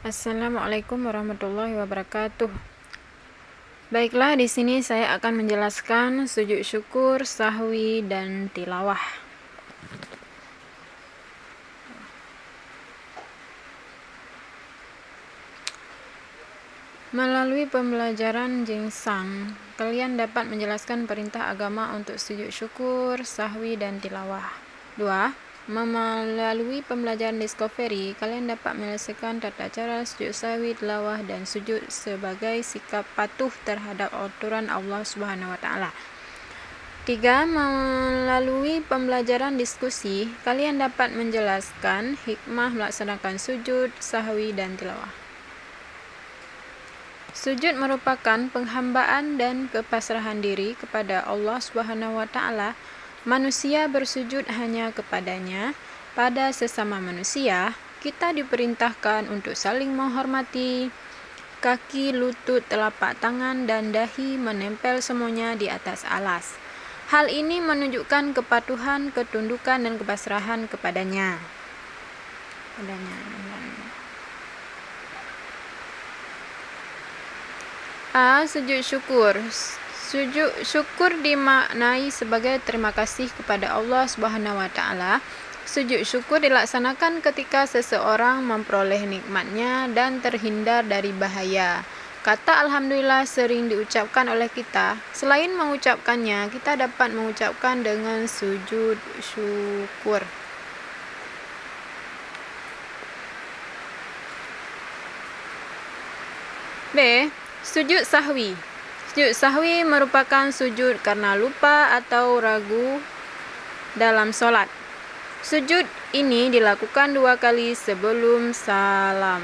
Assalamualaikum warahmatullahi wabarakatuh. Baiklah, di sini saya akan menjelaskan sujud syukur, sahwi, dan tilawah. Melalui pembelajaran Jinsang, kalian dapat menjelaskan perintah agama untuk sujud syukur, sahwi, dan tilawah. 2. Melalui pembelajaran Discovery, kalian dapat menyelesaikan tata cara sujud sahwi, tilawah, dan sujud sebagai sikap patuh terhadap aturan Allah Subhanahu wa taala. 3. Melalui pembelajaran diskusi, kalian dapat menjelaskan hikmah melaksanakan sujud, sahwi, dan tilawah. Sujud merupakan penghambaan dan kepasrahan diri kepada Allah Subhanahu wa taala. Manusia bersujud hanya kepadanya. Pada sesama manusia, kita diperintahkan untuk saling menghormati. Kaki, lutut, telapak tangan, dan dahi menempel semuanya di atas alas. Hal ini menunjukkan kepatuhan, ketundukan, dan kepasrahan kepadanya. A. Sujud syukur. Sujud syukur dimaknai sebagai terima kasih kepada Allah Subhanahu wa taala. Sujud syukur dilaksanakan ketika seseorang memperoleh nikmatnya dan terhindar dari bahaya. Kata alhamdulillah sering diucapkan oleh kita. Selain mengucapkannya, kita dapat mengucapkan dengan sujud syukur. B. Sujud sahwi. Sujud sahwi merupakan sujud karena lupa atau ragu dalam solat. Sujud ini dilakukan 2 kali sebelum salam.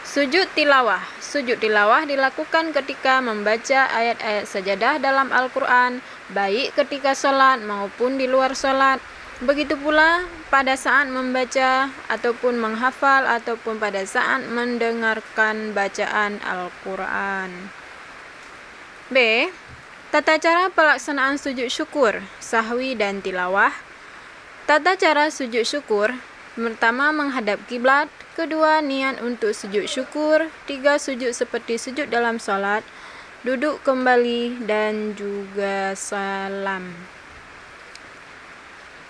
Sujud tilawah. Sujud tilawah dilakukan ketika membaca ayat-ayat sajadah dalam Al-Quran, baik ketika solat maupun di luar solat. Begitu pula pada saat membaca ataupun menghafal ataupun pada saat mendengarkan bacaan Al-Quran. B. Tata cara pelaksanaan sujud syukur, sahwi, dan tilawah. Tata cara sujud syukur: pertama, menghadap kiblat. Kedua, niat untuk sujud syukur. 3, sujud seperti sujud dalam salat. Duduk kembali dan juga salam.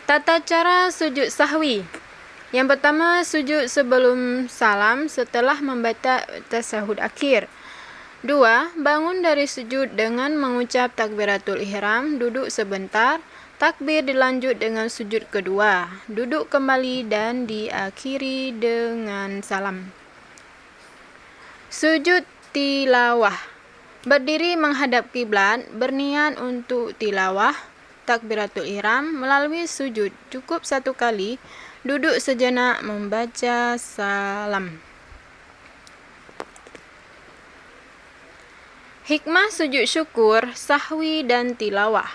Tata cara sujud sahwi. Yang pertama, sujud sebelum salam setelah membaca tasyahud akhir. 2. Bangun dari sujud dengan mengucap takbiratul ihram, duduk sebentar. Takbir dilanjut dengan sujud kedua, duduk kembali dan diakhiri dengan salam. Sujud tilawah. Berdiri menghadap kiblat, berniat untuk tilawah, takbiratul ihram, melalui sujud cukup 1 kali, duduk sejenak membaca salam. Hikmah sujud syukur, sahwi, dan tilawah.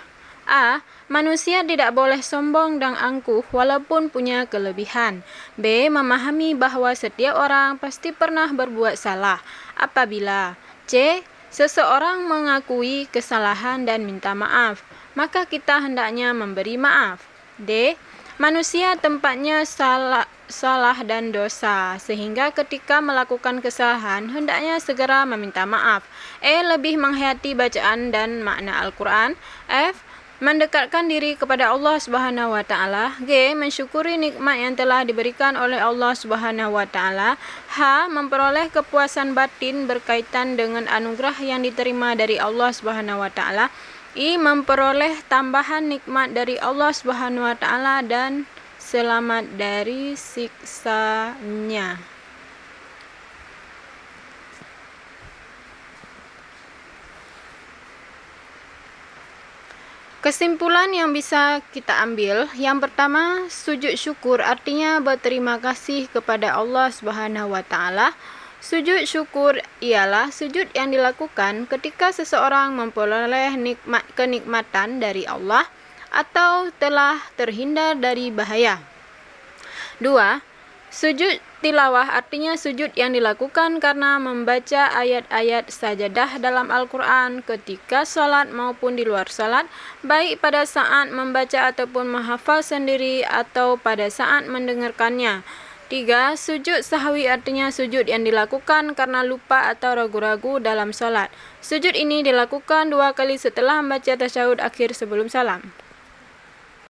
A. Manusia tidak boleh sombong dan angkuh walaupun punya kelebihan. B. Memahami bahwa setiap orang pasti pernah berbuat salah. Apabila C. Seseorang mengakui kesalahan dan minta maaf, maka kita hendaknya memberi maaf. D. Manusia tempatnya salah dan dosa, sehingga ketika melakukan kesalahan hendaknya segera meminta maaf. E. Lebih menghayati bacaan dan makna Al-Quran. F. Mendekatkan diri kepada Allah Subhanahu wa taala. G. Mensyukuri nikmat yang telah diberikan oleh Allah Subhanahu wa taala. H. Memperoleh kepuasan batin berkaitan dengan anugerah yang diterima dari Allah Subhanahu wa taala. I. Memperoleh tambahan nikmat dari Allah Subhanahu wa taala dan selamat dari siksanya. Kesimpulan yang bisa kita ambil, yang pertama, sujud syukur artinya berterima kasih kepada Allah Subhanahu wa taala. Sujud syukur ialah sujud yang dilakukan ketika seseorang memperoleh kenikmatan dari Allah atau telah terhindar dari bahaya. 2. Sujud tilawah artinya sujud yang dilakukan karena membaca ayat-ayat sajadah dalam Al-Quran ketika salat maupun di luar salat, baik pada saat membaca ataupun menghafal sendiri atau pada saat mendengarkannya. 3. Sujud sahwi artinya sujud yang dilakukan karena lupa atau ragu-ragu dalam sholat. Sujud ini dilakukan 2 kali setelah membaca tasyahud akhir sebelum salam.